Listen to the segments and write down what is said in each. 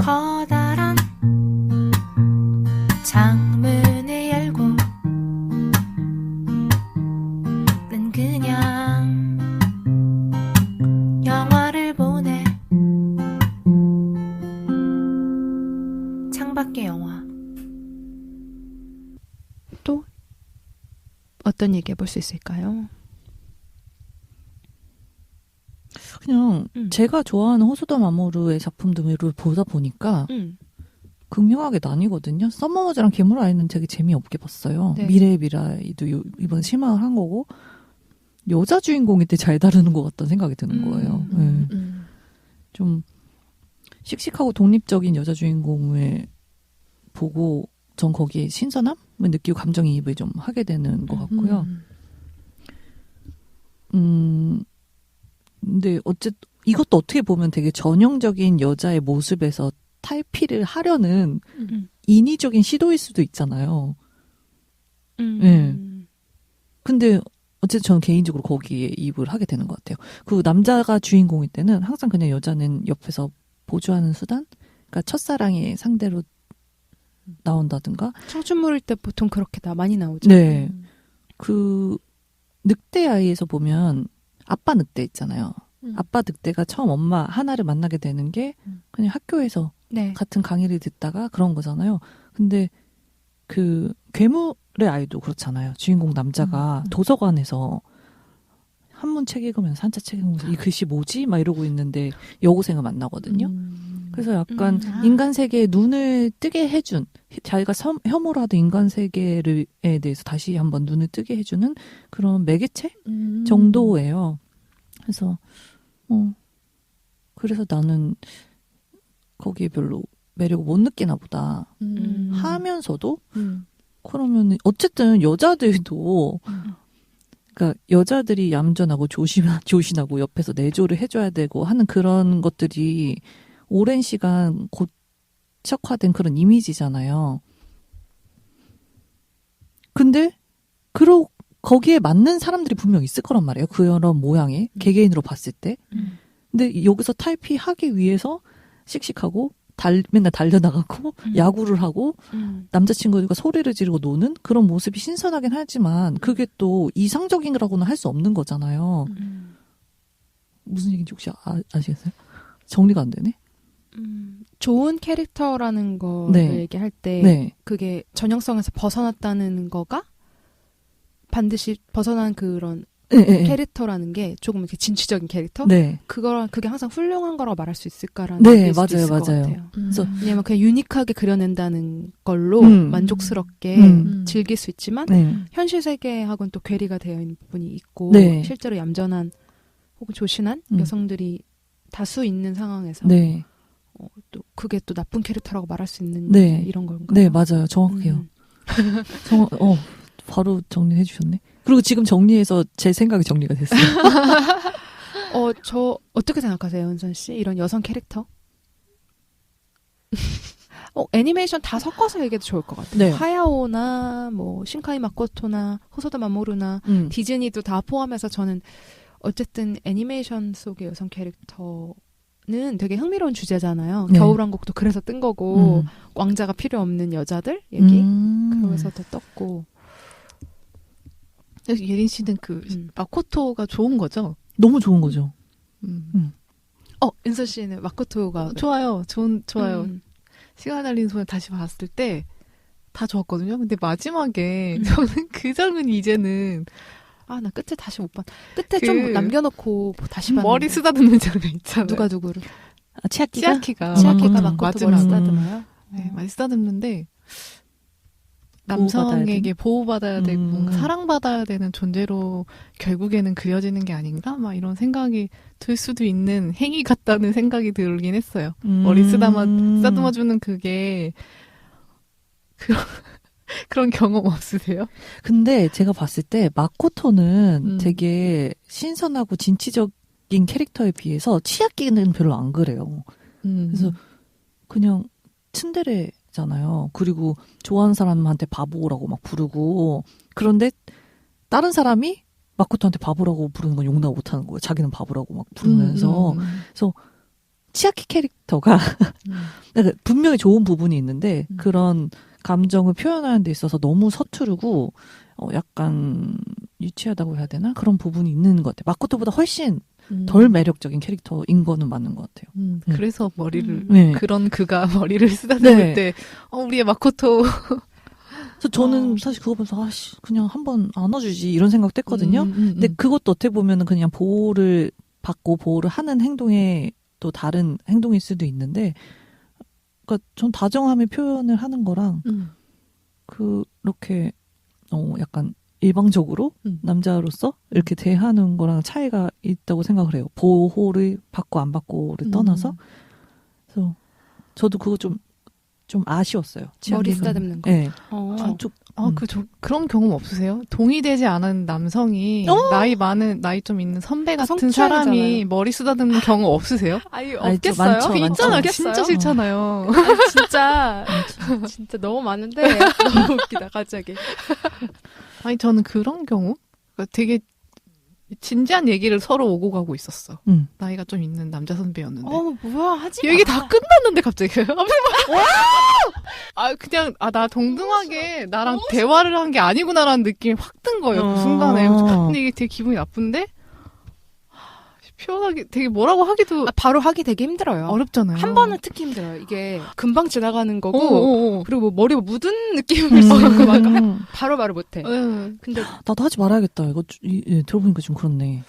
커다란 창문을 열고 난 그냥 영화를 보네. 창밖의 영화. 또 어떤 얘기 해볼 수 있을까요? 그냥 제가 좋아하는 호소다 마모루의 작품들을 보다 보니까 극명하게 나뉘거든요. 서머머즈랑 괴물 아이는 되게 재미없게 봤어요. 네. 미래의 미라이도 이번에 실망을 한 거고 여자 주인공일 때 잘 다루는 것 같다는 생각이 드는 거예요. 좀 씩씩하고 독립적인 여자 주인공을 보고 전 거기에 신선함을 느끼고 감정이입을 좀 하게 되는 것 같고요. 근데 이것도 어떻게 보면 되게 전형적인 여자의 모습에서 탈피를 하려는 인위적인 시도일 수도 있잖아요. 네. 근데 어쨌든 저는 개인적으로 거기에 이입을 하게 되는 것 같아요. 그 남자가 주인공일 때는 항상 그냥 여자는 옆에서 보조하는 수단? 그러니까 첫사랑의 상대로 나온다든가. 청춘물일 때 보통 그렇게 많이 나오죠. 네. 그 늑대 아이에서 보면 아빠 늑대 있잖아요. 아빠 늑대가 처음 엄마 하나를 만나게 되는 게 그냥 학교에서 네. 같은 강의를 듣다가 그런 거잖아요. 근데 그 괴물의 아이도 그렇잖아요. 주인공 남자가 도서관에서 한문 책 읽으면서 한자 책 읽으면서 이 글씨 뭐지? 막 이러고 있는데 여고생을 만나거든요. 그래서 약간 인간 세계에 눈을 뜨게 해준, 자기가 혐오를 하던 인간 세계에 대해서 다시 한번 눈을 뜨게 해주는 그런 매개체 정도예요. 그래서 그래서 나는 거기에 별로 매력을 못 느끼나 보다 하면서도 그러면 어쨌든 여자들도 그러니까 여자들이 얌전하고 조신하고 옆에서 내조를 해줘야 되고 하는 그런 것들이 오랜 시간 고착화된 그런 이미지잖아요. 근데 거기에 맞는 사람들이 분명 있을 거란 말이에요. 그런 모양의 개개인으로 봤을 때. 근데 여기서 탈피하기 위해서 씩씩하고 맨날 달려나가고 야구를 하고 남자친구들과 소리를 지르고 노는 그런 모습이 신선하긴 하지만 그게 또 이상적인이라고는 할 수 없는 거잖아요. 무슨 얘기인지 혹시 아시겠어요? 정리가 안 되네. 좋은 캐릭터라는 거를 네. 얘기할 때 네. 그게 전형성에서 벗어났다는 거가 반드시 벗어난 그런 네. 캐릭터라는 게 조금 이렇게 진취적인 캐릭터? 네. 그게 항상 훌륭한 거라고 말할 수 있을까라는 네, 얘기일 수도 맞아요, 있을 것 맞아요. 같아요. 그래서 왜냐면 그냥 유니크하게 그려낸다는 걸로 만족스럽게 즐길 수 있지만 현실 세계하고는 또 괴리가 되어 있는 부분이 있고 네. 실제로 얌전한 혹은 조신한 여성들이 다수 있는 상황에서 네. 또 그게 또 나쁜 캐릭터라고 말할 수 있는 네. 이런 건가요? 네, 맞아요. 정확해요. 바로 정리해 주셨네. 그리고 지금 정리해서 제 생각이 정리가 됐어요. 저 어떻게 생각하세요, 은선 씨? 이런 여성 캐릭터? 애니메이션 다 섞어서 얘기해도 좋을 것 같아요. 네. 하야오나 뭐 신카이 마코토나 호소다 마모루나 디즈니도 다 포함해서 저는 어쨌든 애니메이션 속의 여성 캐릭터는 되게 흥미로운 주제잖아요. 네. 겨울왕국도 그래서 뜬 거고 왕자가 필요 없는 여자들 얘기 그래서 더 떴고. 예린 씨는 마코토가 좋은 거죠? 너무 좋은 거죠. 은서 씨는 마코토가 좋아요. 좋아요. 시간 달리는 소녀 다시 봤을 때 다 좋았거든요. 근데 마지막에 저는 그 장면이 이제는 나 끝에 다시 못 봤. 끝에 좀 남겨놓고 다시 봤는데. 머리 쓰다듬는 장면 있잖아요. 누가 누구를? 치아키가 마코토 머리 쓰다듬어요? 네, 많이 쓰다듬는데 남성에게 보호받아야 되고 뭔가 사랑받아야 되는 존재로 결국에는 그려지는 게 아닌가? 막 이런 생각이 들 수도 있는 행위 같다는 생각이 들긴 했어요. 머리 쓰다듬어주는 그게 그런 경험 없으세요? 근데 제가 봤을 때 마코토는 되게 신선하고 진취적인 캐릭터에 비해서 치아키는 별로 안 그래요. 그래서 그냥 츤데레잖아요. 그리고 좋아하는 사람한테 바보라고 막 부르고 그런데 다른 사람이 마코토한테 바보라고 부르는 건 용납 못하는 거예요. 자기는 바보라고 막 부르면서 그래서 치아키 캐릭터가 분명히 좋은 부분이 있는데 그런 감정을 표현하는 데 있어서 너무 서투르고 약간 유치하다고 해야 되나? 그런 부분이 있는 것 같아요. 마코토보다 훨씬 덜 매력적인 캐릭터인 거는 맞는 것 같아요. 그래서 머리를 그런 그가 머리를 쓰다듬을 때 우리의 마코토. 그래서 저는 사실 그거 보면서 그냥 한번 안아주지 이런 생각도 했거든요. 근데 그것도 어떻게 보면은 그냥 보호를 받고 보호를 하는 행동에 또 다른 행동일 수도 있는데, 그러니까 전 다정함의 표현을 하는 거랑 그렇게 약간 일방적으로 남자로서 이렇게 대하는 거랑 차이가 있다고 생각을 해요. 보호를 받고 안 받고를 떠나서. 그래서 저도 그거 좀 아쉬웠어요. 머리 쓰다듬는 거. 네. 그런 경험 없으세요? 동의되지 않은 남성이 나이 좀 있는 선배 같은 사람이 머리 쓰다듬는 경험 없으세요? 없겠어요? 많죠. 있잖아요. 진짜 싫잖아요. 진짜 너무 많은데 너무 웃기다 갑자기. 아니 저는 그런 경우 되게 진지한 얘기를 서로 오고 가고 있었어. 나이가 좀 있는 남자 선배였는데. 뭐야 하지 마. 얘기 다 끝났는데 갑자기 그냥 나 동등하게 나랑 대화를 한 게 아니구나라는 느낌이 확 든 거예요. 그 순간에. 근데 이게 되게 기분이 나쁜데 표현하기 되게 뭐라고 하기도 바로 하기 되게 힘들어요. 어렵잖아요. 한 번은 특히 힘들어요. 이게 금방 지나가는 거고 그리고 머리가 묻은 느낌일 수 있고 막 바로 말을 못해. 근데 나도 하지 말아야겠다. 이거 들어보니까 좀 그렇네.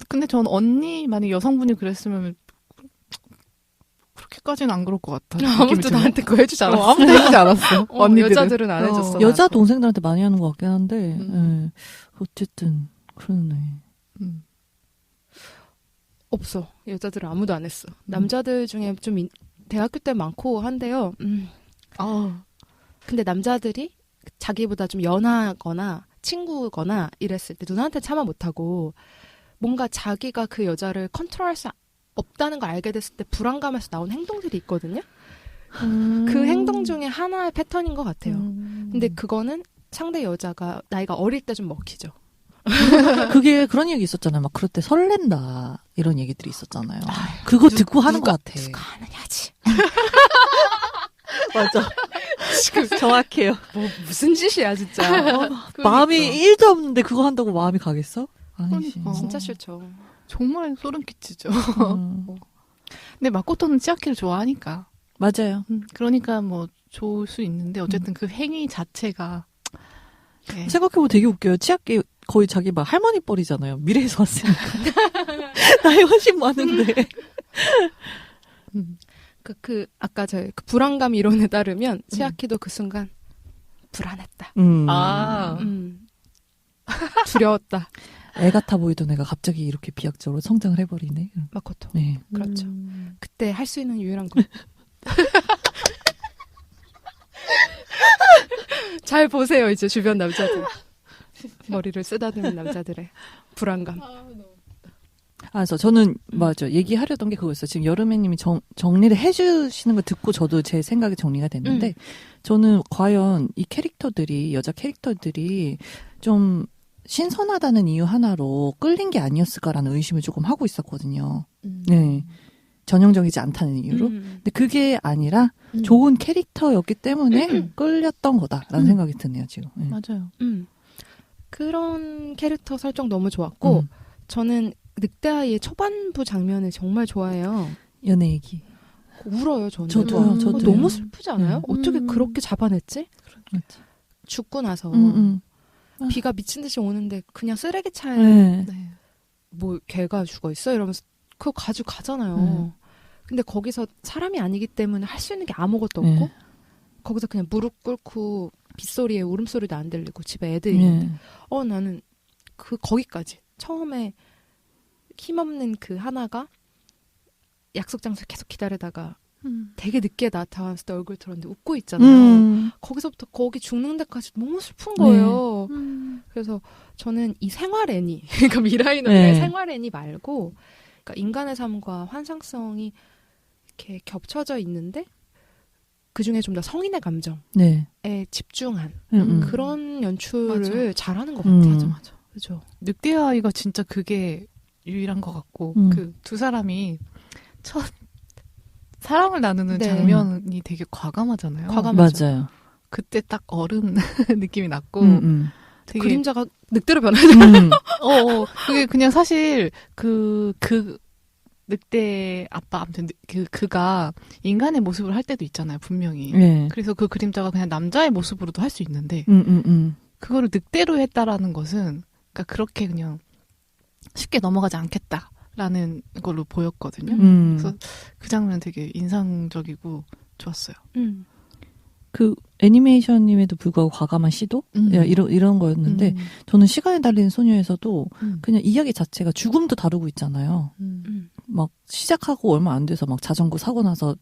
근데 전 언니 만약 여성분이 그랬으면 그렇게까지는 안 그럴 것 같아. 아무도 나한테 그거 해주지 않았어. 아무도 해주지 않았어. 언니들은. 여자들은 안 해줬어. 여자 동생들한테 많이 하는 것 같긴 한데 어쨌든 그러네. 없어. 여자들은 아무도 안 했어. 남자들 중에 좀 대학교 때 많고 한데요. 근데 남자들이 자기보다 좀 연하거나 친구거나 이랬을 때 누나한테 참아 못하고 뭔가 자기가 그 여자를 컨트롤할 수 없다는 걸 알게 됐을 때 불안감에서 나온 행동들이 있거든요. 그 행동 중에 하나의 패턴인 것 같아요. 근데 그거는 상대 여자가 나이가 어릴 때 좀 먹히죠. 그게 그런 얘기 있었잖아요. 막 그럴 때 설렌다 이런 얘기들이 있었잖아요. 그거 듣고 하는 것 같아. 누가 하느냐지. 맞아. 지금 정확해요. 무슨 짓이야 진짜. 마음이 1도 없는데 그거 한다고 마음이 가겠어? 아니지. 진짜 싫죠. 정말 소름 끼치죠. 근데 마코토는 치아키를 좋아하니까. 맞아요. 그러니까 뭐 좋을 수 있는데 어쨌든 그 행위 자체가 생각해보면 되게 웃겨요. 치아키 거의 자기 막 할머니 뻘이잖아요. 미래에서 왔으니까. 나이 훨씬 많은데. 아까 그 불안감 이론에 따르면 치아키도 그 순간 불안했다. 두려웠다. 애 같아 보이던 애가 갑자기 이렇게 비약적으로 성장을 해버리네. 마코토. 네. 그렇죠. 그때 할 수 있는 유일한 거. 잘 보세요, 이제 주변 남자들. 머리를 쓰다듬는 남자들의 불안감. 그래서 저는 맞아 얘기하려던 게 그거였어요. 지금 여름애님이 정리를 해주시는 걸 듣고 저도 제 생각이 정리가 됐는데 저는 과연 이 캐릭터들이 여자 캐릭터들이 좀 신선하다는 이유 하나로 끌린 게 아니었을까라는 의심을 조금 하고 있었거든요. 네. 전형적이지 않다는 이유로. 근데 그게 아니라 좋은 캐릭터였기 때문에 끌렸던 거다라는 생각이 드네요, 지금. 네. 맞아요. 그런 캐릭터 설정 너무 좋았고 저는 늑대아이의 초반부 장면을 정말 좋아해요. 연애 얘기. 울어요, 저는. 저도요. 너무 슬프지 않아요? 어떻게 그렇게 잡아냈지? 맞지. 죽고 나서 비가 미친 듯이 오는데 그냥 쓰레기차에 뭐 개가 죽어 있어 이러면서 그거 가지고 가잖아요. 근데 거기서 사람이 아니기 때문에 할 수 있는 게 아무것도 없고 거기서 그냥 무릎 꿇고 빗소리에 울음소리도 안 들리고 집에 애들이 있는데 나는 거기까지 처음에 힘없는 그 하나가 약속 장소에 계속 기다리다가 되게 늦게 나타났을 때 얼굴 들었는데 웃고 있잖아요. 거기서부터 거기 죽는 데까지 너무 슬픈 거예요. 그래서 저는 이 생활 애니, 그러니까 미라이너의 생활 애니 말고 그러니까 인간의 삶과 환상성이 이렇게 겹쳐져 있는데 그중에 좀 더 성인의 감정에 집중한 그런 연출을 잘하는 것 같아요. 맞아. 그죠. 늑대아이가 진짜 그게 유일한 것 같고 그 두 사람이 첫 사랑을 나누는 네. 장면이 되게 과감하잖아요. 과감하죠. 맞아요. 그때 딱 어른 느낌이 났고 되게 그림자가 늑대로 변하죠. 그게 그냥 사실 그 늑대 아빠 아무튼 그가 인간의 모습을 할 때도 있잖아요, 분명히. 네. 그래서 그 그림자가 그냥 남자의 모습으로도 할 수 있는데 그거를 늑대로 했다라는 것은 그러니까 그렇게 그냥 쉽게 넘어가지 않겠다라는 걸로 보였거든요. 그래서 그 장면 되게 인상적이고 좋았어요. 그 애니메이션임에도 불구하고 과감한 시도? 이런 거였는데 저는 시간에 달리는 소녀에서도 그냥 이야기 자체가 죽음도 다루고 있잖아요. 막 시작하고 얼마 안 돼서 막 자전거 사고 나서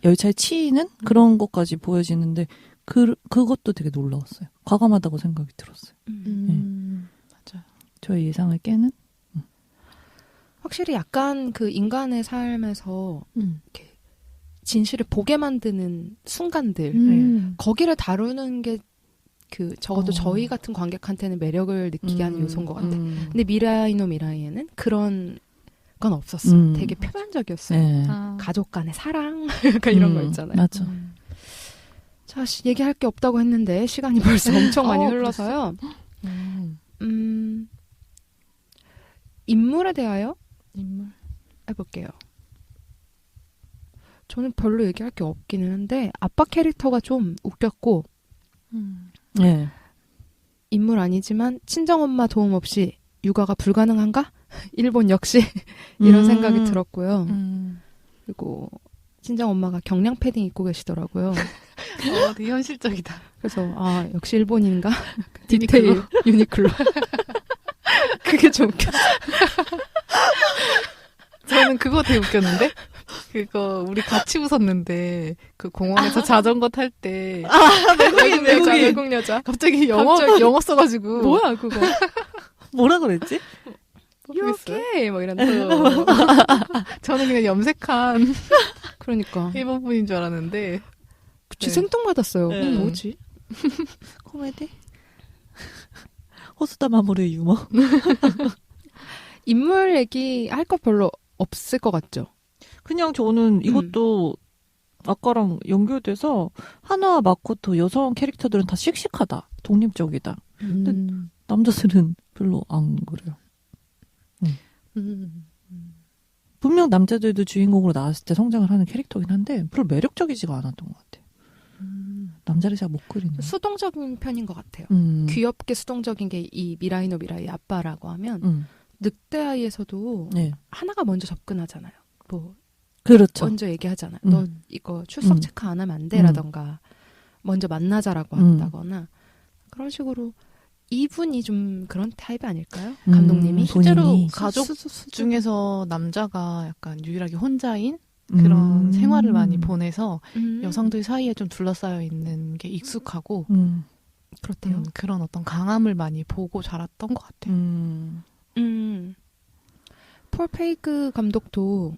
열차에 치이는 그런 것까지 보여지는데 그것도 되게 놀라웠어요. 과감하다고 생각이 들었어요. 맞아요. 저의 예상을 깨는? 확실히 약간 그 인간의 삶에서 이렇게 진실을 보게 만드는 순간들 거기를 다루는 게 그 적어도 저희 같은 관객한테는 매력을 느끼게 하는 요소인 것 같아요. 근데 미라이노 미라이에는 그런 건 없었어요. 되게 표면적이었어요. 네. 가족 간의 사랑 약간 이런 거 있잖아요. 맞아. 자, 얘기할 게 없다고 했는데 시간이 벌써 엄청 많이 흘러서요. 인물에 대하여 해볼게요. 저는 별로 얘기할 게 없기는 한데 아빠 캐릭터가 좀 웃겼고 네. 인물 아니지만 친정엄마 도움 없이 육아가 불가능한가? 일본 역시 이런 생각이 들었고요. 그리고 친정엄마가 경량 패딩 입고 계시더라고요. 되게 현실적이다. 그래서 역시 일본인가? 디테일 유니클로. 그게 좀 웃겼어요. 저는 그거 되게 웃겼는데 그거 우리 같이 웃었는데 그 공원에서 자전거 탈 때 외국 여자 갑자기 영어 써가지고 뭐야 그거 뭐라 그랬지? You okay? 뭐 이런데 저는 그냥 염색한 그러니까 일본 분인 줄 알았는데 그치 생뚱맞았어요. 네. 뭐지? 코미디? 호수다 마모르의 유머. 인물 얘기 할 거 별로 없을 것 같죠? 그냥 저는 이것도 아까랑 연결돼서 하나와 마코토 여성 캐릭터들은 다 씩씩하다. 독립적이다. 근데 남자들은 별로 안 그래요. 분명 남자들도 주인공으로 나왔을 때 성장을 하는 캐릭터긴 한데 별로 매력적이지가 않았던 것 같아요. 남자를 잘 못 그리는. 수동적인 편인 것 같아요. 귀엽게 수동적인 게 이 미라이노 미라이 아빠라고 하면 늑대아이에서도 네. 하나가 먼저 접근하잖아요. 뭐 그렇죠. 먼저 얘기하잖아요. 너 이거 출석 체크 안 하면 안 돼라던가 먼저 만나자라고 한다거나 그런 식으로 이분이 좀 그런 타입이 아닐까요? 감독님이 실제로 가족 중에서 남자가 약간 유일하게 혼자인 그런 생활을 많이 보내서 여성들 사이에 좀 둘러싸여 있는 게 익숙하고 그렇대요. 그런 어떤 강함을 많이 보고 자랐던 것 같아요. 폴 페이그 감독도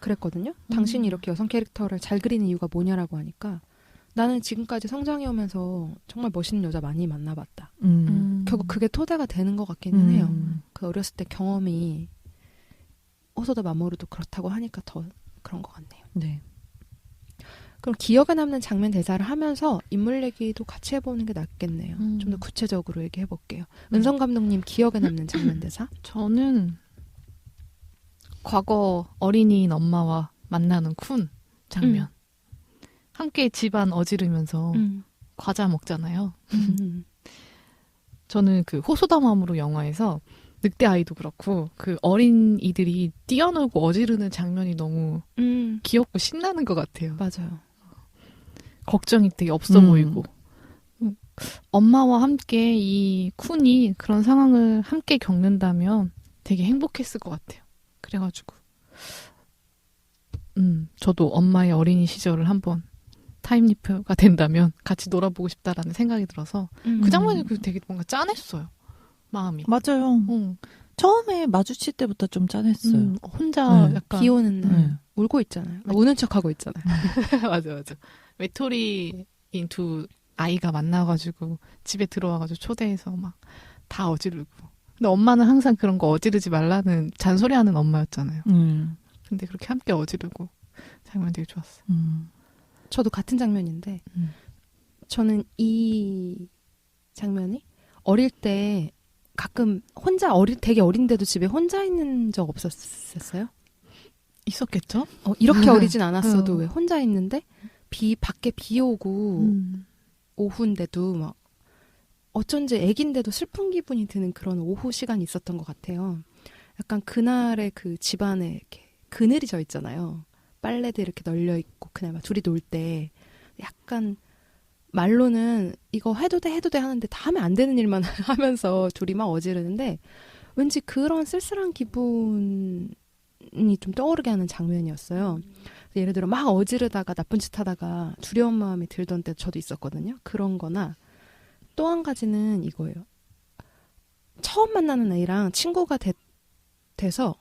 그랬거든요. 당신이 이렇게 여성 캐릭터를 잘 그리는 이유가 뭐냐라고 하니까 나는 지금까지 성장해오면서 정말 멋있는 여자 많이 만나봤다. 결국 그게 토대가 되는 것 같기는 해요. 그 어렸을 때 경험이 호소다 마모루도 그렇다고 하니까 더 그런 것 같네요. 네. 그럼 기억에 남는 장면 대사를 하면서 인물 얘기도 같이 해보는 게 낫겠네요. 좀 더 구체적으로 얘기해볼게요. 은성 감독님 기억에 남는 장면 대사? 저는 과거 어린이인 엄마와 만나는 쿤 장면. 함께 집안 어지르면서 과자 먹잖아요. 저는 그 호소다마모루 영화에서 늑대 아이도 그렇고 그 어린이들이 뛰어놀고 어지르는 장면이 너무 귀엽고 신나는 것 같아요. 맞아요. 걱정이 되게 없어 보이고 엄마와 함께 이 쿤이 그런 상황을 함께 겪는다면 되게 행복했을 것 같아요. 그래가지고 저도 엄마의 어린이 시절을 한번 타임리프가 된다면 같이 놀아보고 싶다라는 생각이 들어서 그 장면이 되게 뭔가 짠했어요. 마음이. 맞아요. 처음에 마주칠 때부터 좀 짠했어요. 혼자 약간 비 오는 날 울고 있잖아요. 우는 척하고 있잖아요. 맞아. 외톨이인 두 아이가 만나가지고 집에 들어와가지고 초대해서 막 다 어지르고 근데 엄마는 항상 그런 거 어지르지 말라는 잔소리하는 엄마였잖아요. 근데 그렇게 함께 어지르고 장면 되게 좋았어요. 저도 같은 장면인데 저는 이 장면이 어릴 때 가끔 혼자 되게 어린데도 집에 혼자 있는 적 없었어요? 있었겠죠? 이렇게 어리진 않았어도 왜 혼자 있는데 밖에 비 오고 오후인데도 막 어쩐지 애긴데도 슬픈 기분이 드는 그런 오후 시간이 있었던 것 같아요. 약간 그날의 그 집안에 이렇게 그늘이 져 있잖아요. 빨래도 이렇게 널려 있고 그날 막 둘이 놀 때 약간 말로는 이거 해도 돼 하는데 다 하면 안 되는 일만 하면서 둘이 막 어지르는데 왠지 그런 쓸쓸한 기분이 좀 떠오르게 하는 장면이었어요. 예를 들어 막 어지르다가 나쁜 짓 하다가 두려운 마음이 들던 때 저도 있었거든요. 그런 거나 또 한 가지는 이거예요. 처음 만나는 애랑 친구가 돼서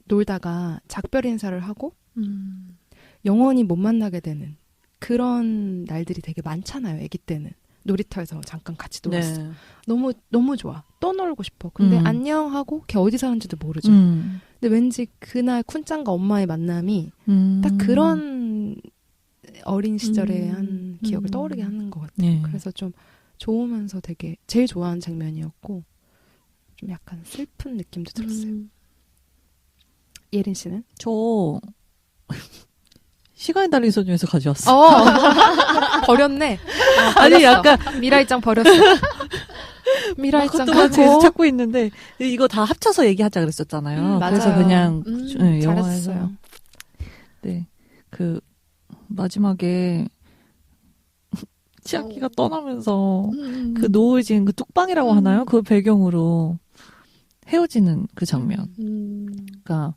놀다가 작별 인사를 하고 영원히 못 만나게 되는 그런 날들이 되게 많잖아요. 아기 때는. 놀이터에서 잠깐 같이 놀았어. 네. 너무 좋아. 또 놀고 싶어. 근데 안녕하고 걔 어디 사는지도 모르죠. 근데 왠지 그날 쿤짱과 엄마의 만남이 딱 그런 어린 시절의 한 기억을 떠오르게 하는 것 같아요. 네. 그래서 좀 좋으면서 되게 제일 좋아하는 장면이었고 좀 약간 슬픈 느낌도 들었어요. 예린 씨는? 저 시간이 달린 소녀에서 가져왔어. 버렸네. 아니 약간 미라이짱 버렸어. 미라이짱 계속 찾고 있는데 이거 다 합쳐서 얘기하자 그랬었잖아요. 그래서 그냥 잘했어요. 네, 그 마지막에 치아키가 떠나면서 그 노을진 그 뚝방이라고 하나요? 그 배경으로 헤어지는 그 장면. 그러니까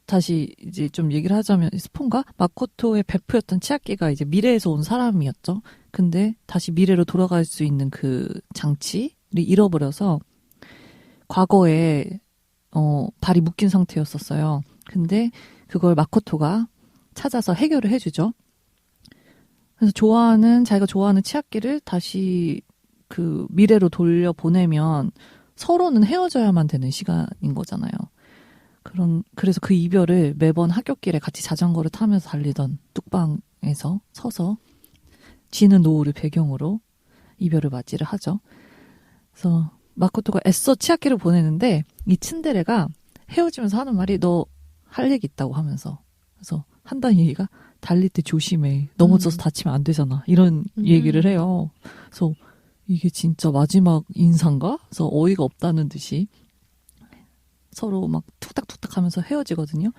다시 이제 좀 얘기를 하자면 스폰가 마코토의 베프였던 치아키가 이제 미래에서 온 사람이었죠. 근데 다시 미래로 돌아갈 수 있는 그 장치를 잃어버려서 과거에 발이 묶인 상태였었어요. 근데 그걸 마코토가 찾아서 해결을 해주죠. 그래서 자기가 좋아하는 치아키를 다시 그 미래로 돌려보내면 서로는 헤어져야만 되는 시간인 거잖아요. 그래서 그 이별을 매번 학교길에 같이 자전거를 타면서 달리던 뚝방에서 서서 지는 노을을 배경으로 이별을 맞이를 하죠. 그래서 마코토가 애써 치아키를 보내는데 이 츤데레가 헤어지면서 하는 말이 너 할 얘기 있다고 하면서 그래서 한다는 얘기가 달릴 때 조심해. 넘어져서 다치면 안 되잖아. 이런 얘기를 해요. 그래서 이게 진짜 마지막 인사인가? 그래서 어이가 없다는 듯이 서로 막 툭닥툭닥 하면서 헤어지거든요.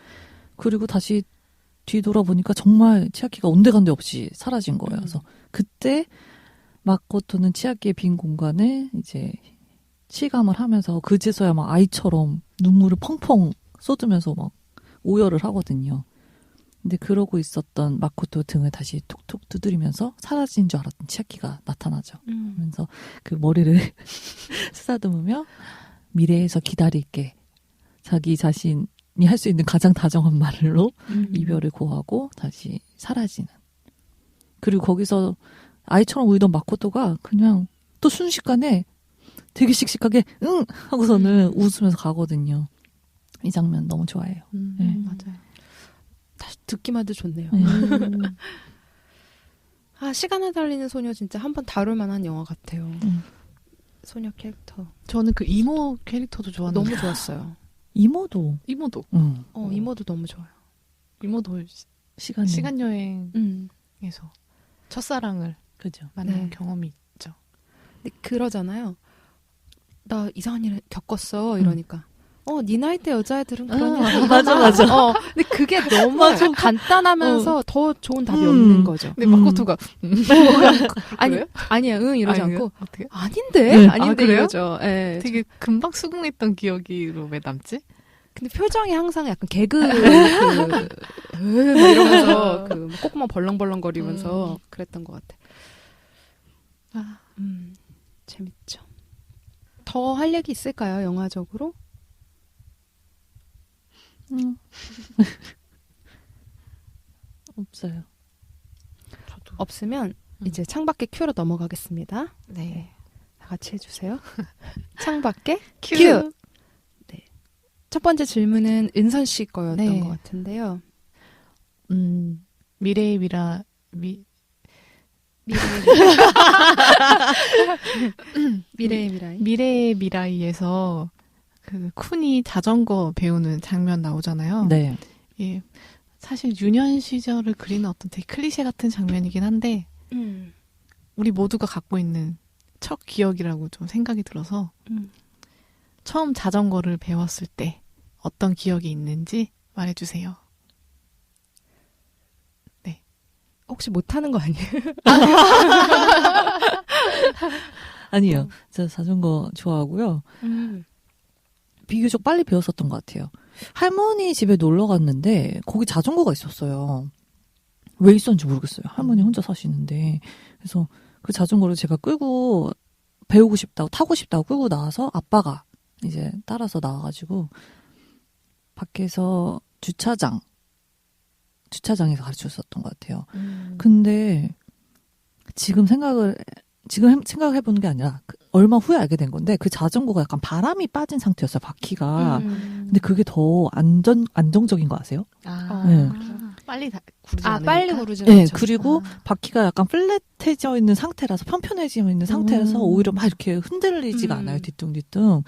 그리고 다시 뒤돌아보니까 정말 치아키가 온데간데 없이 사라진 거예요. 그래서 그때 마코토는 치아키의 빈 공간에 이제 실감을 하면서 그제서야 막 아이처럼 눈물을 펑펑 쏟으면서 막 오열을 하거든요. 근데 그러고 있었던 마코토 등을 다시 툭툭 두드리면서 사라진 줄 알았던 치아키가 나타나죠. 그러면서 그 머리를 쓰다듬으며 미래에서 기다릴게. 자기 자신이 할 수 있는 가장 다정한 말로 이별을 고하고 다시 사라지는. 그리고 거기서 아이처럼 울던 마코토가 그냥 또 순식간에 되게 씩씩하게 응! 하고서는 웃으면서 가거든요. 이 장면 너무 좋아해요. 네. 맞아요. 다시 듣기만 해도 좋네요. 시간을 달리는 소녀 진짜 한번 다룰 만한 영화 같아요. 소녀 캐릭터. 저는 그 이모 캐릭터도 좋았는데. 너무 좋았어요. 이모도. 이모도 너무 좋아요. 이모도 시간 여행에서 첫사랑을 만난 경험이 있죠. 근데 그러잖아요. 나 이상한 일 겪었어 이러니까. 네 나이 때 여자애들은 그러냐. 맞아. 근데 그게 너무 간단하면서 더 좋은 답이 없는 거죠. 근데 마코토가 아니야, 이러지 않고 어떻게? 아닌데 이러죠. 네. 되게 금방 수긍했던 기억이 왜 남지? 근데 표정이 항상 약간 개그 이러면서 그 콧구멍 벌렁벌렁거리면서 그랬던 것 같아. 재밌죠. 더 할 얘기 있을까요, 영화적으로? 없어요. 저도. 없으면 이제 창밖에 큐로 넘어가겠습니다. 네. 다 같이 해주세요. 창밖에 큐. 네. 첫 번째 질문은 은선 씨 거였던 네. 것 같은데요. 미래의 미라이에서 그 쿤이 자전거 배우는 장면 나오잖아요. 네. 예. 사실 유년 시절을 그리는 어떤 되게 클리셰 같은 장면이긴 한데 우리 모두가 갖고 있는 첫 기억이라고 좀 생각이 들어서 처음 자전거를 배웠을 때 어떤 기억이 있는지 말해주세요. 네. 혹시 못하는 거 아니에요? 아니요. 저 자전거 좋아하고요. 비교적 빨리 배웠었던 것 같아요. 할머니 집에 놀러 갔는데 거기 자전거가 있었어요. 왜 있었는지 모르겠어요. 할머니 혼자 사시는데. 그래서 그 자전거를 제가 끌고 배우고 싶다고 타고 싶다고 끌고 나와서 아빠가 이제 따라서 나와가지고 밖에서 주차장에서 가르쳐줬었던 것 같아요. 근데 지금 생각해보는 게 아니라 얼마 후에 알게 된 건데 그 자전거가 약간 바람이 빠진 상태였어요. 바퀴가. 근데 그게 더 안정적인 거 아세요? 네. 빨리 구르지 않으니까. 빨리 구르지 네, 않죠. 그리고 바퀴가 약간 플랫해져 있는 상태라서 편편해져 있는 상태라서 오히려 막 이렇게 흔들리지가 않아요. 뒤뚱뒤뚱.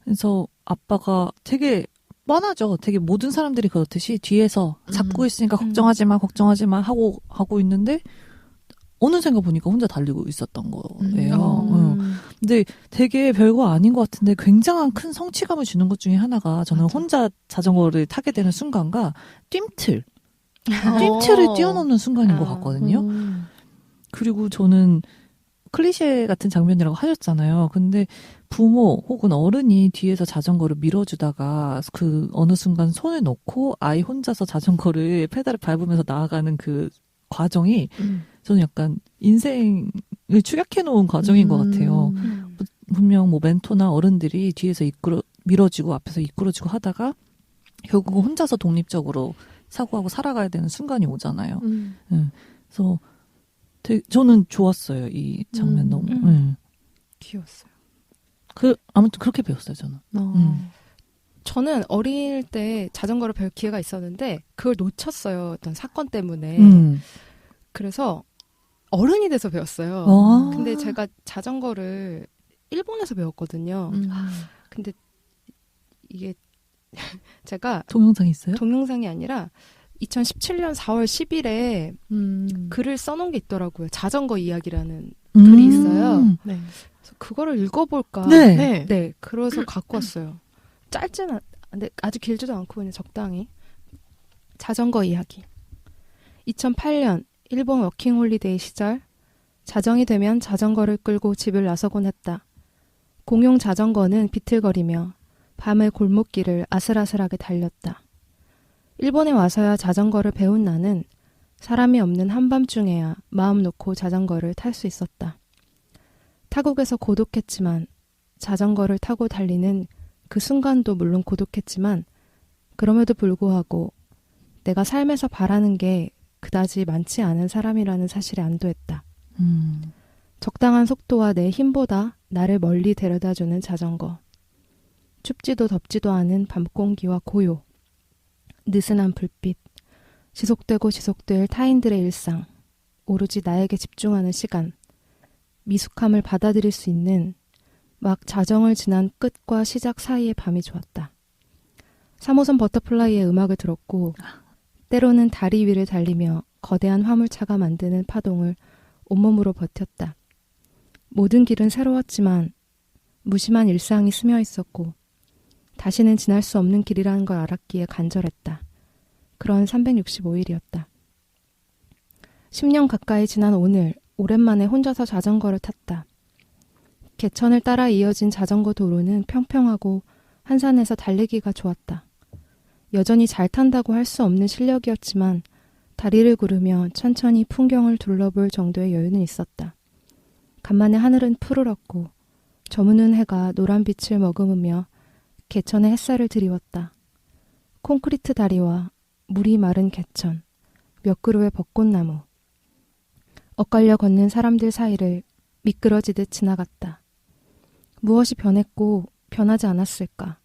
그래서 아빠가 되게 뻔하죠. 되게 모든 사람들이 그렇듯이 뒤에서 잡고 있으니까 걱정하지 마 하고 있는데 어느 생각 보니까 혼자 달리고 있었던 거예요. 근데 되게 별거 아닌 것 같은데 굉장한 큰 성취감을 주는 것 중에 하나가 저는 맞아. 혼자 자전거를 타게 되는 순간과 뜀틀을 뛰어넘는 순간인 것 같거든요. 그리고 저는 클리셰 같은 장면이라고 하셨잖아요. 근데 부모 혹은 어른이 뒤에서 자전거를 밀어주다가 그 어느 순간 손을 놓고 아이 혼자서 자전거를 페달을 밟으면서 나아가는 그 과정이 저는 약간 인생을 축약해 놓은 과정인 것 같아요. 분명 뭐 멘토나 어른들이 뒤에서 밀어주고 앞에서 이끌어주고 하다가 결국 혼자서 독립적으로 사고하고 살아가야 되는 순간이 오잖아요. 그래서 저는 좋았어요. 이 장면 너무. 귀여웠어요. 아무튼 그렇게 배웠어요, 저는. 저는 어릴 때 자전거를 배울 기회가 있었는데 그걸 놓쳤어요. 어떤 사건 때문에. 그래서 어른이 돼서 배웠어요. 근데 제가 자전거를 일본에서 배웠거든요. 근데 이게 제가 동영상 있어요? 동영상이 아니라 2017년 4월 10일에 글을 써놓은 게 있더라고요. 자전거 이야기라는 글이 있어요. 네. 그래서 그거를 읽어볼까. 네. 그래서 갖고 왔어요. 짧지는 근데 아주 길지도 않고 그냥 적당히. 자전거 이야기. 2008년 일본 워킹홀리데이 시절 자정이 되면 자전거를 끌고 집을 나서곤 했다. 공용 자전거는 비틀거리며 밤의 골목길을 아슬아슬하게 달렸다. 일본에 와서야 자전거를 배운 나는 사람이 없는 한밤중에야 마음 놓고 자전거를 탈 수 있었다. 타국에서 고독했지만 자전거를 타고 달리는 그 순간도 물론 고독했지만 그럼에도 불구하고 내가 삶에서 바라는 게 그다지 많지 않은 사람이라는 사실에 안도했다. 적당한 속도와 내 힘보다 나를 멀리 데려다주는 자전거. 춥지도 덥지도 않은 밤 공기와 고요. 느슨한 불빛. 지속되고 지속될 타인들의 일상. 오로지 나에게 집중하는 시간. 미숙함을 받아들일 수 있는 막 자정을 지난 끝과 시작 사이의 밤이 좋았다. 3호선 버터플라이의 음악을 들었고 때로는 다리 위를 달리며 거대한 화물차가 만드는 파동을 온몸으로 버텼다. 모든 길은 새로웠지만 무심한 일상이 스며 있었고 다시는 지날 수 없는 길이라는 걸 알았기에 간절했다. 그런 365일이었다. 10년 가까이 지난 오늘 오랜만에 혼자서 자전거를 탔다. 개천을 따라 이어진 자전거 도로는 평평하고 한산해서 달리기가 좋았다. 여전히 잘 탄다고 할 수 없는 실력이었지만 다리를 구르며 천천히 풍경을 둘러볼 정도의 여유는 있었다. 간만에 하늘은 푸르렀고 저무는 해가 노란 빛을 머금으며 개천의 햇살을 드리웠다. 콘크리트 다리와 물이 마른 개천, 몇 그루의 벚꽃나무. 엇갈려 걷는 사람들 사이를 미끄러지듯 지나갔다. 무엇이 변했고 변하지 않았을까?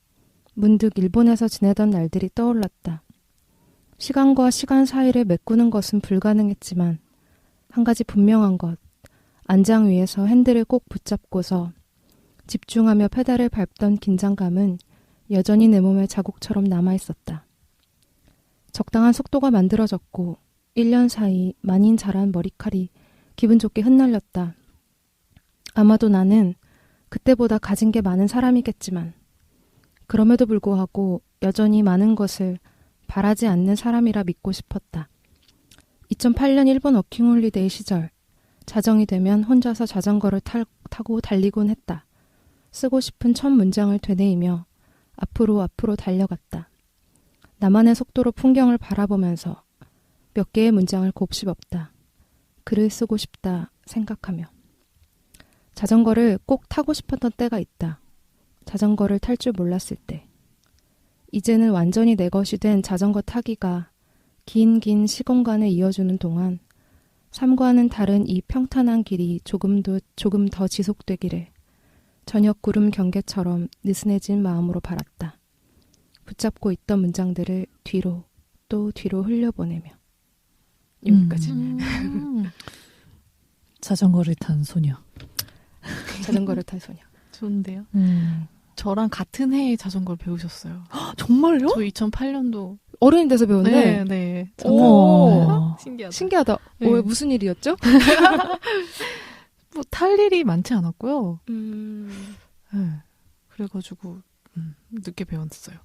문득 일본에서 지내던 날들이 떠올랐다. 시간과 시간 사이를 메꾸는 것은 불가능했지만 한 가지 분명한 것, 안장 위에서 핸들을 꼭 붙잡고서 집중하며 페달을 밟던 긴장감은 여전히 내 몸에 자국처럼 남아있었다. 적당한 속도가 만들어졌고 1년 사이 많이 자란 머리칼이 기분 좋게 흩날렸다. 아마도 나는 그때보다 가진 게 많은 사람이겠지만 그럼에도 불구하고 여전히 많은 것을 바라지 않는 사람이라 믿고 싶었다. 2008년 일본 워킹홀리데이 시절 자정이 되면 혼자서 자전거를 타고 달리곤 했다. 쓰고 싶은 첫 문장을 되뇌이며 앞으로 달려갔다. 나만의 속도로 풍경을 바라보면서 몇 개의 문장을 곱씹었다. 글을 쓰고 싶다 생각하며. 자전거를 꼭 타고 싶었던 때가 있다. 자전거를 탈 줄 몰랐을 때. 이제는 완전히 내 것이 된 자전거 타기가 긴 시공간을 이어주는 동안 삶과는 다른 이 평탄한 길이 조금 더 지속되기를 저녁 구름 경계처럼 느슨해진 마음으로 바랐다. 붙잡고 있던 문장들을 뒤로 또 뒤로 흘려보내며. 여기까지. 자전거를 탄 소녀. 자전거를 탄 소녀. 좋은데요? 저랑 같은 해에 자전거를 배우셨어요. 정말요? 저 2008년도 어른이 돼서 배웠네. 네. 오, 신기하다. 네. 왜 무슨 일이었죠? 뭐 탈 일이 많지 않았고요. 네. 그래가지고 늦게 배웠어요.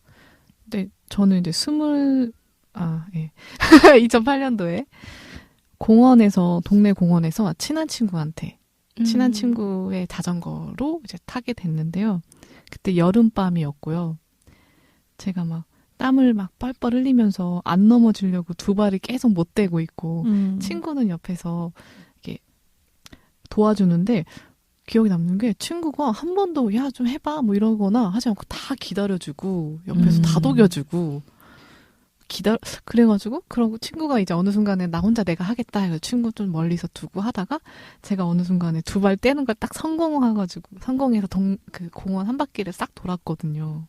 근데 저는 이제 2008년도에 동네 공원에서 친한 친구한테 친한 친구의 자전거로 이제 타게 됐는데요. 그때 여름밤이었고요. 제가 막 땀을 막 뻘뻘 흘리면서 안 넘어지려고 두 발을 계속 못 대고 있고 친구는 옆에서 이렇게 도와주는데 기억에 남는 게 친구가 한 번도 야 좀 해봐 뭐 이러거나 하지 않고 다 기다려주고 옆에서 다독여주고 그래가지고 그러고 친구가 이제 어느 순간에 나 혼자 내가 하겠다 해서 친구 좀 멀리서 두고 하다가 제가 어느 순간에 두 발 떼는 걸 딱 성공해서 그 공원 한 바퀴를 싹 돌았거든요.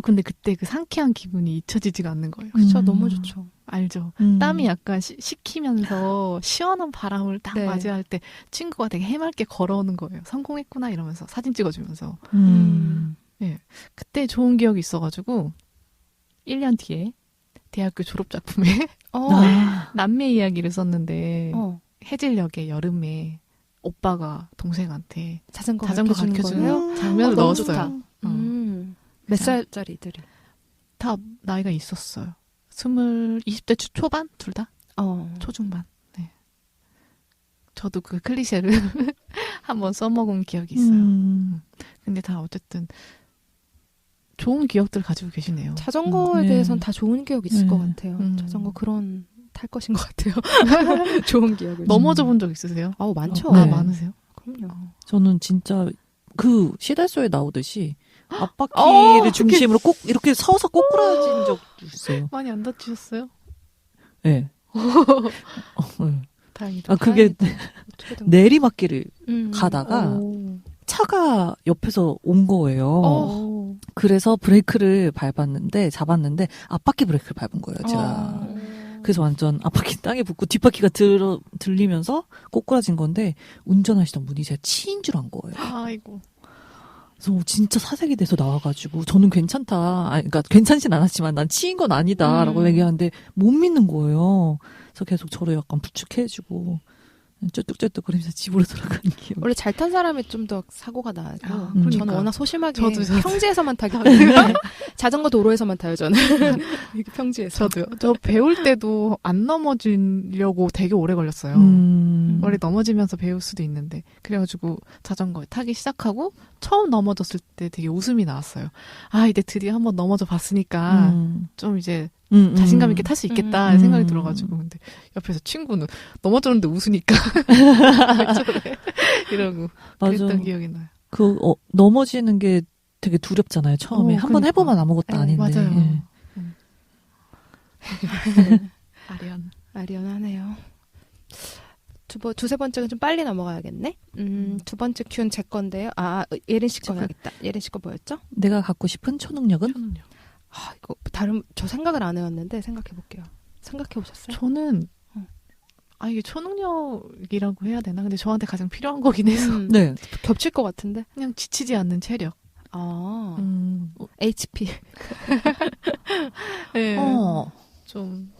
근데 그때 그 상쾌한 기분이 잊혀지지가 않는 거예요. 그쵸, 너무 좋죠. 알죠? 땀이 약간 식히면서 시원한 바람을 딱 네. 맞이할 때 친구가 되게 해맑게 걸어오는 거예요. 성공했구나 이러면서 사진 찍어주면서. 네. 그때 좋은 기억이 있어가지고 1년 뒤에 대학교 졸업작품에 남매 이야기를 썼는데 해질녘에 여름에 오빠가 동생한테 자전거 가르쳐주는 장면을 넣었어요. 몇 살짜리들이? 다 나이가 있었어요. 20대 초반? 둘 다? 초중반. 네. 저도 그 클리셰를 한번 써먹은 기억이 있어요. 근데 다 어쨌든 좋은 기억들 가지고 계시네요. 자전거에 대해서는 다 좋은 기억이 있을 것 같아요. 자전거 탈 것인 것 같아요. 좋은 기억을. 넘어져 본 적 있으세요? 많죠. 네. 많으세요? 그럼요. 저는 진짜 그 시달소에 나오듯이 앞바퀴를 중심으로 꼭 이렇게 서서 꼬꾸라진 적도 있어요. 많이 안 다치셨어요? 네. 다행이다. 그게 내리막길을 가다가 차가 옆에서 온 거예요. 그래서 브레이크를 잡았는데 앞바퀴 브레이크를 밟은 거예요, 제가. 그래서 완전 앞바퀴 땅에 붙고 뒷바퀴가 들리면서 꼬꾸라진 건데 운전하시던 분이 제가 치인 줄 안 거예요. 아이고. 그래서 진짜 사색이 돼서 나와가지고 저는 괜찮다. 그러니까 괜찮진 않았지만 난 치인 건 아니다라고 얘기하는데 못 믿는 거예요. 그래서 계속 저를 약간 부축해주고 쩔뚝쩔뚝거리면서 집으로 돌아가는 기억. 원래 잘 탄 사람이 좀 더 사고가 나요. 그러니까. 저는 워낙 소심하게 저도. 평지에서만 타기 때문에 자전거 도로에서만 타요. 저는 평지에서. 저도요. 저 배울 때도 안 넘어지려고 되게 오래 걸렸어요. 원래 넘어지면서 배울 수도 있는데 그래가지고 자전거 타기 시작하고 처음 넘어졌을 때 되게 웃음이 나왔어요. 이제 드디어 한번 넘어져 봤으니까 좀 이제 자신감 있게 탈 수 있겠다 생각이 들어가지고 근데 옆에서 친구는 넘어졌는데 웃으니까 왜 저래 이러고 그랬던 기억이 나요. 넘어지는 게 되게 두렵잖아요. 처음에 한번 해보면 아무것도 아닌데. 맞아요. 아련하네요. 두 뭐 두세 번째는 좀 빨리 넘어가야겠네. 두 번째 큐는 제 건데요. 예린 씨 거 해야겠다. 예린 씨 거 뭐였죠? 내가 갖고 싶은 초능력은? 이거 저 생각을 안 해왔는데 생각해볼게요. 생각해보셨어요? 저는 이게 초능력이라고 해야 되나? 근데 저한테 가장 필요한 거긴 해서. 네. 겹칠 것 같은데? 그냥 지치지 않는 체력. HP. 네. 좀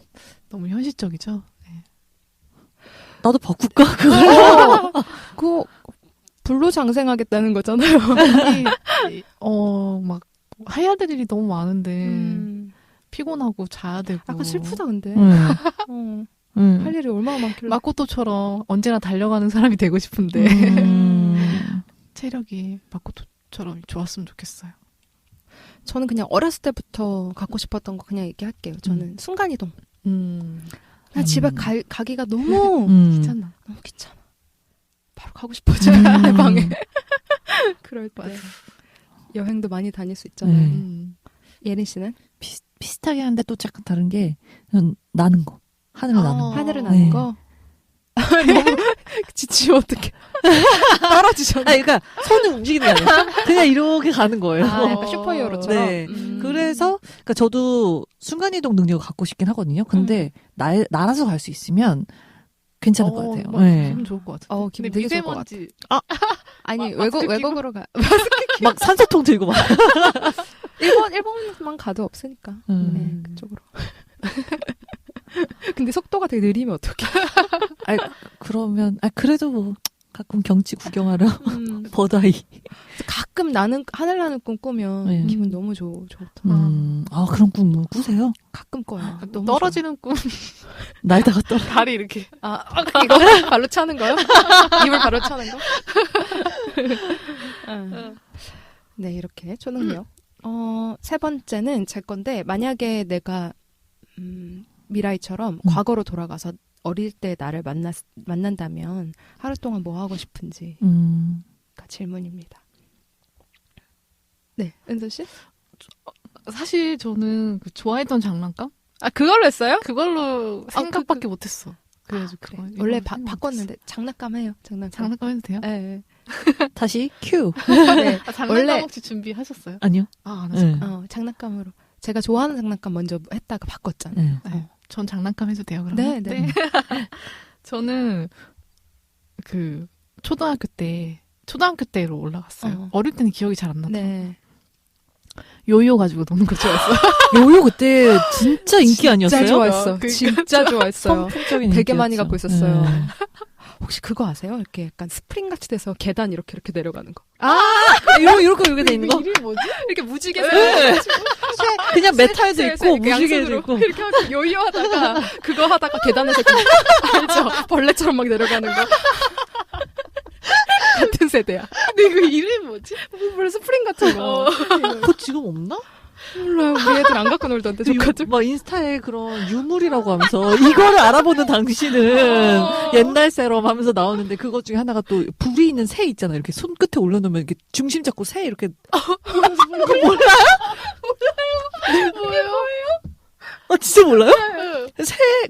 너무 현실적이죠. 네. 나도 바꿀까? 그거 불로장생하겠다는 거잖아요. 막 해야 될 일이 너무 많은데 피곤하고 자야 되고. 약간 슬프다 근데. 할 일이 얼마나 많길래. 마코토처럼 언제나 달려가는 사람이 되고 싶은데 체력이 마코토처럼 좋았으면 좋겠어요. 저는 그냥 어렸을 때부터 갖고 싶었던 거 그냥 얘기할게요. 저는 순간이동. 그냥 집에 가기가 너무 귀찮아. 너무 귀찮아. 바로 가고 싶어져. 내 방에. 그럴 때. 맞아. 여행도 많이 다닐 수 있잖아요. 예린 씨는? 비슷하게 하는데 또 약간 다른 게 나는 거. 하늘을 나는 거. 하늘을 나는 거? 너무 지치면 어떡해. 떨어지셨네. 그러니까 손을 움직이는 게 아니라 그냥 이렇게 가는 거예요. 약간 슈퍼히어로처럼. 네. 그래서 그러니까 저도 순간이동 능력을 갖고 싶긴 하거든요. 근데 날아서 갈 수 있으면 괜찮을 것 같아요. 네. 기분 좋을 것 같아요. 기분 되게 좋을 것 같아. 아니 외국으로 가. 막 산소통 들고 막. 일본만 가도 없으니까. 네, 그쪽으로. 근데 속도가 되게 느리면 어떡해. 그러면 그래도 뭐 가끔 경치 구경하러 버다이. 가끔 하늘 나는 꿈 꾸면 기분 너무 좋다. 그런 꿈 꾸세요? 가끔 꿔요. 너무 떨어지는 꿈. 날다가 다리 이렇게. 이거 발로 차는 거요? 입을 발로 차는 거? 네, 이렇게 초능력. 세 번째는 제 건데 만약에 내가 미라이처럼 과거로 돌아가서 어릴 때 나를 만난다면 하루 동안 뭐 하고 싶은지 질문입니다. 네, 은서 씨? 사실 저는 좋아했던 장난감? 그걸로 했어요? 그걸로 생각밖에 못했어. 그래가지고 그래. 원래 바꿨는데 장난감 해요. 장난감 해도 돼요? 네. 다시 큐. 네. 장난감 원래 혹시 준비하셨어요? 아니요. 안 하셨어요? 장난감으로. 제가 좋아하는 장난감 먼저 했다가 바꿨잖아요. 네. 전 장난감 해도 돼요, 그러면? 네. 저는 초등학교 때로 올라갔어요. 어릴 때는 기억이 잘 안 나요. 네. 요요 가지고 노는 거 좋아했어요. 요요 그때 진짜 인기 아니었어요? 진짜 좋아했어. 진짜 좋아했어요. 선풍적인 되게 인기였죠. 많이 갖고 있었어요. 네. 혹시 그거 아세요? 이렇게 약간 스프링 같이 돼서 계단 이렇게 내려가는 거. 이렇게 돼 있는 거? 이름이 뭐지? 이렇게 무지개 그냥 메탈도 있고 무지개도 있고 이렇게 하고 요요 하다가 그거 하다가 계단에서 알죠? 벌레처럼 막 내려가는 거. 같은 세대야. 근데 이거 이름이 뭐지? 뭐 스프링 같은 거. 그거 지금 없나? 몰라요. 우리 애들 안 갖고 놀던데 조카들. 막 인스타에 그런 유물이라고 하면서 이거를 알아보는 당신은 옛날 세럼 하면서 나오는데 그것 중에 하나가 또 불이 있는 새 있잖아요. 이렇게 손끝에 올려놓으면 이렇게 중심 잡고 새 이렇게. 몰라요? 뭐예요? 진짜 몰라요?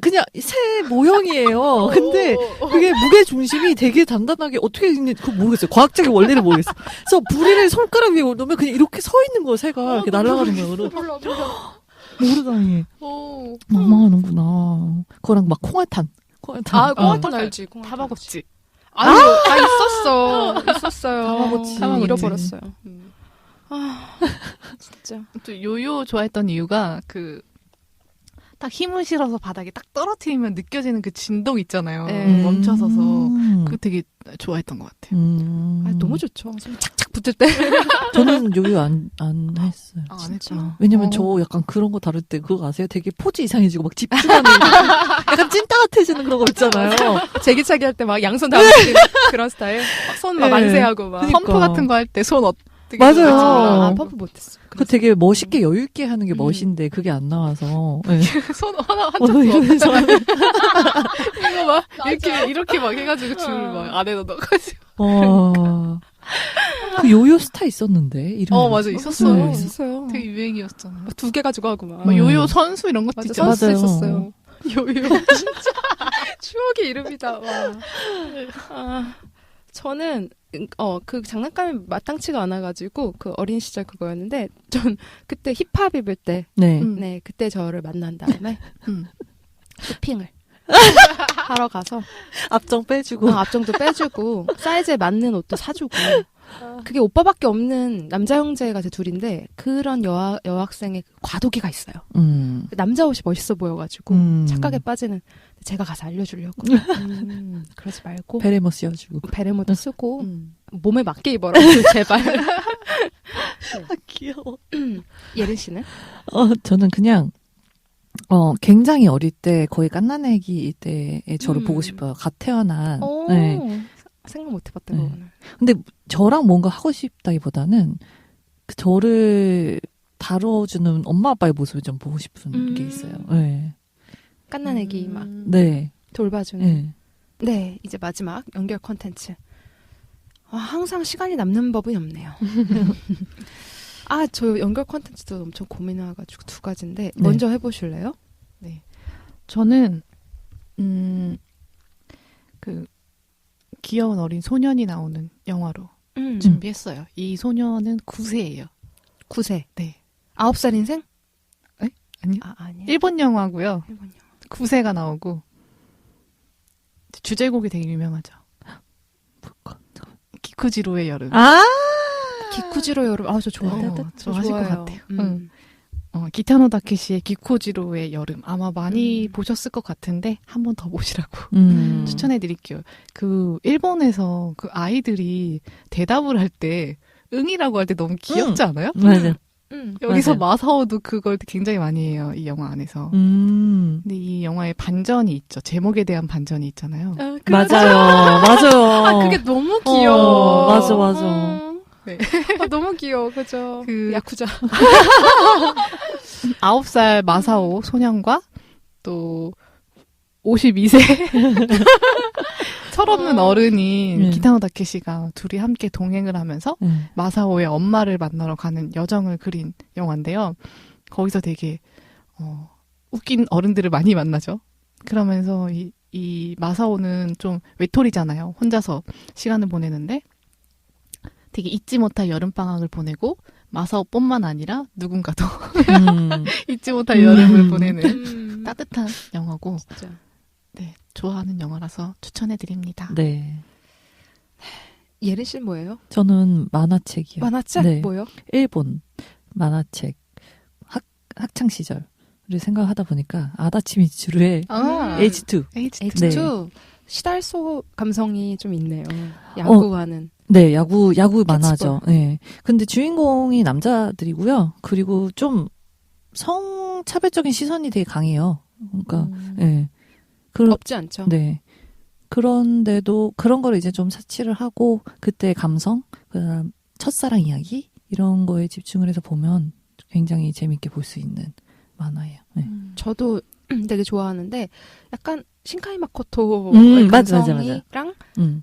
그냥 새 모형이에요. 근데 그게 무게 중심이 되게 단단하게 어떻게 있는지 그거 모르겠어요. 과학적인 원리를 모르겠어요. 그래서 부리를 손가락 위에 올려놓으면 그냥 이렇게 서 있는 거예요. 새가 이렇게 날아가는 거예요. 모르다니. 너무하는구나. 그거랑 막 콩알탄. 콩알탄 알지. 타마고치. 있었어요. 타마고치. 잃어버렸어요. 진짜. 또 요요 좋아했던 이유가 딱 힘을 실어서 바닥에 딱 떨어뜨리면 느껴지는 그 진동 있잖아요. 멈춰서서. 그거 되게 좋아했던 것 같아요. 너무 좋죠. 착착 붙을 때. 저는 요요 안 했어요. 안 했죠. 왜냐면 저 약간 그런 거 다룰 때 그거 아세요? 되게 포즈 이상해지고 막 집중하는 약간 찐따같아지는 그런 거 있잖아요. 제기차기 할 때 막 양손 다 붙이는 그런 스타일. 손 막 만세하고 막. 펌프 같은 거 할 때 손 맞아요. 펌프 못했어. 그 되게 멋있게 여유 있게 하는 게 멋인데 그게 안 나와서. 네. 손 한쪽 이러면서 이거 막 이렇게 막 해가지고 줄을 막 안에다 넣어가지고. 그 요요 스타 있었는데 이름. 맞아 있었어요. 있었어요. 되게 유행이었잖아요. 2개 가지고 하고 막. 요요 선수 이런 것도 있잖아요. 선수 있었어요. 요요 진짜 추억의 이름이다. 와. 저는 그 장난감이 마땅치가 않아가지고 그 어린 시절 그거였는데 전 그때 힙합 입을 때 네, 그때 저를 만난 다음에 쇼핑을 하러 가서 앞정 빼주고 앞정도 빼주고 사이즈에 맞는 옷도 사주고 그게 오빠밖에 없는 남자 형제가 제 둘인데 그런 여학생의 과도기가 있어요. 남자 옷이 멋있어 보여가지고 착각에 빠지는 제가 가서 알려주려고 그러지 말고 베레모 씌워주고 베레모도 쓰고 몸에 맞게 입어라 제발. 네. 귀여워. 예린 씨는? 저는 그냥 굉장히 어릴 때 거의 갓난아기 때의 저를 보고 싶어요. 갓 태어난. 네. 생각 못 해봤다, 그거는. 근데 저랑 뭔가 하고 싶다기보다는 저를 다뤄주는 엄마 아빠의 모습을 좀 보고 싶은 게 있어요. 네. 갓난아기 막. 네. 돌봐주는. 네. 네, 이제 마지막 연결 콘텐츠. 항상 시간이 남는 법이 없네요. 저 연결 콘텐츠도 엄청 고민해가지고 두 가지인데 먼저 해보실래요? 네. 저는 그 귀여운 어린 소년이 나오는 영화로 준비했어요. 이 소년은 9세예요. 9세. 네. 9살 인생? 에? 아니요. 아니요. 일본 영화고요. 일본 영화. 9세가 나오고 주제곡이 되게 유명하죠. 기쿠지로의 여름. 기쿠지로 여름. 저 좋아요. 좋아하실 것 같아요. 기타노 다케시의 기쿠지로의 여름. 아마 많이 보셨을 것 같은데 한 번 더 보시라고 추천해드릴게요. 그 일본에서 그 아이들이 대답을 할 때 응이라고 할 때 너무 귀엽지 않아요? 맞아요. 여기서 맞아요. 마사오도 그걸 굉장히 많이 해요. 이 영화 안에서. 근데 이 영화에 반전이 있죠. 제목에 대한 반전이 있잖아요. 맞아요. 그게 너무 귀여워. 맞아. 네. 너무 귀여워, 그죠? 그 야쿠자. 9살 마사오 소년과 또 52세 철없는 어른인 기타노 다케시가 둘이 함께 동행을 하면서 마사오의 엄마를 만나러 가는 여정을 그린 영화인데요. 거기서 되게 웃긴 어른들을 많이 만나죠. 그러면서 이 마사오는 좀 외톨이잖아요. 혼자서 시간을 보내는데 되게 잊지 못할 여름방학을 보내고 마사오뿐만 아니라 누군가도 잊지 못할 여름을 보내는 따뜻한 영화고 진짜. 네, 좋아하는 영화라서 추천해드립니다. 네. 예린 씨는 뭐예요? 저는 만화책이요. 만화책? 네. 뭐요? 일본 만화책. 학창 시절을 생각하다 보니까 아다치 미츠루의 H2. H2. 시달소 감성이 좀 있네요. 야구하는. 네, 야구 만화죠. 네. 근데 주인공이 남자들이고요. 그리고 좀 성차별적인 시선이 되게 강해요. 그러니까, 네. 없지 않죠. 네. 그런데도 그런 거를 이제 좀 사치를 하고 그때 감성, 그다음 첫사랑 이야기 이런 거에 집중을 해서 보면 굉장히 재밌게 볼 수 있는 만화예요. 네. 저도 되게 좋아하는데 약간 신카이 마코토의 감성이랑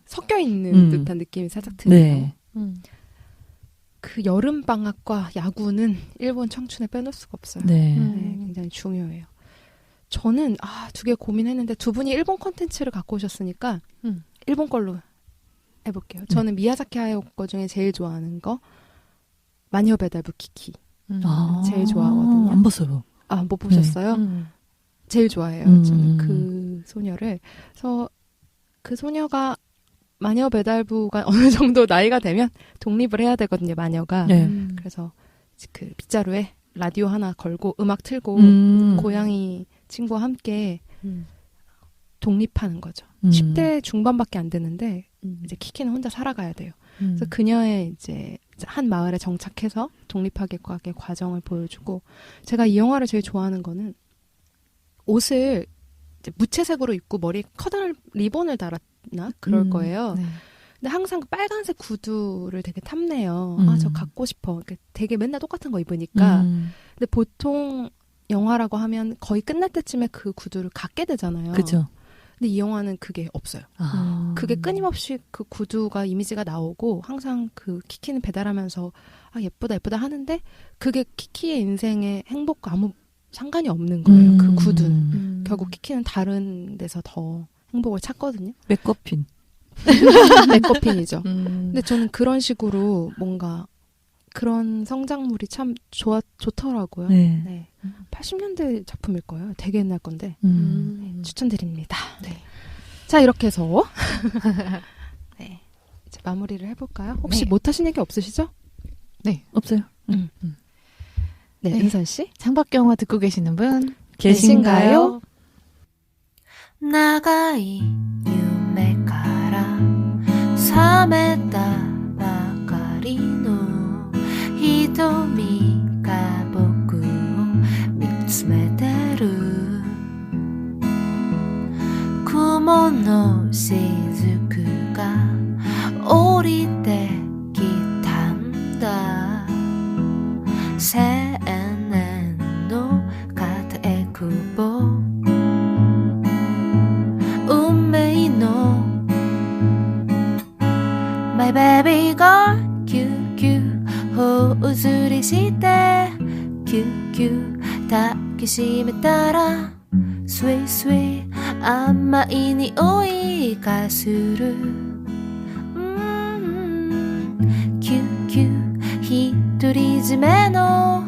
섞여 있는 듯한 느낌이 살짝 드네요. 네. 그 여름 방학과 야구는 일본 청춘에 빼놓을 수가 없어요. 네. 네, 굉장히 중요해요. 저는 두 개 고민했는데 두 분이 일본 콘텐츠를 갖고 오셨으니까 일본 걸로 해볼게요. 저는 미야자키 하야오 거 중에 제일 좋아하는 거 마녀 배달부 키키 제일 좋아하거든요. 안 봤어요. 못 보셨어요? 제일 좋아해요. 저는 그 소녀를. 그래서 그 소녀가 마녀 배달부가 어느 정도 나이가 되면 독립을 해야 되거든요. 마녀가. 네. 그래서 그 빗자루에 라디오 하나 걸고 음악 틀고 고양이 친구와 함께 독립하는 거죠. 10대 중반밖에 안 되는데 이제 키키는 혼자 살아가야 돼요. 그래서 그녀의 이제 한 마을에 정착해서 독립하게까지의 과정을 보여주고 제가 이 영화를 제일 좋아하는 거는 옷을 이제 무채색으로 입고 머리에 커다란 리본을 달았나 그럴 거예요. 네. 근데 항상 빨간색 구두를 되게 탐내요. 저 갖고 싶어. 되게 맨날 똑같은 거 입으니까. 근데 보통 영화라고 하면 거의 끝날 때쯤에 그 구두를 갖게 되잖아요. 그죠. 근데 이 영화는 그게 없어요. 그게 끊임없이 그 구두가 이미지가 나오고 항상 그 키키는 배달하면서 예쁘다 하는데 그게 키키의 인생의 행복과 아무 상관이 없는 거예요. 그 구두는. 결국 키키는 다른 데서 더 행복을 찾거든요. 맥커핀. 맥커핀이죠. 근데 저는 그런 식으로 뭔가 그런 성장물이 참 좋더라고요. 네. 네. 80년대 작품일 거예요. 되게 옛날 건데 네, 추천드립니다. 네. 자, 이렇게 해서 네, 이제 마무리를 해볼까요? 혹시 네. 못하신 얘기 없으시죠? 네. 없어요. 네, 네. 은선 씨. 창밖 영화 듣고 계시는 분 계신가요? 長い夢から覚めたばかりの瞳が僕を見つめてる雲の雫が降りてきたんだ青年の片へくぼ運命の My baby がキュキュ頬ずりしてキュキュ抱きしめたらスイスイ甘い匂いがするキュキュ独り占めの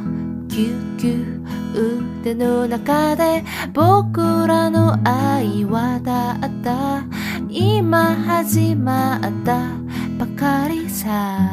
キュキュ腕の中で僕らの愛はたった今始まったばかりさ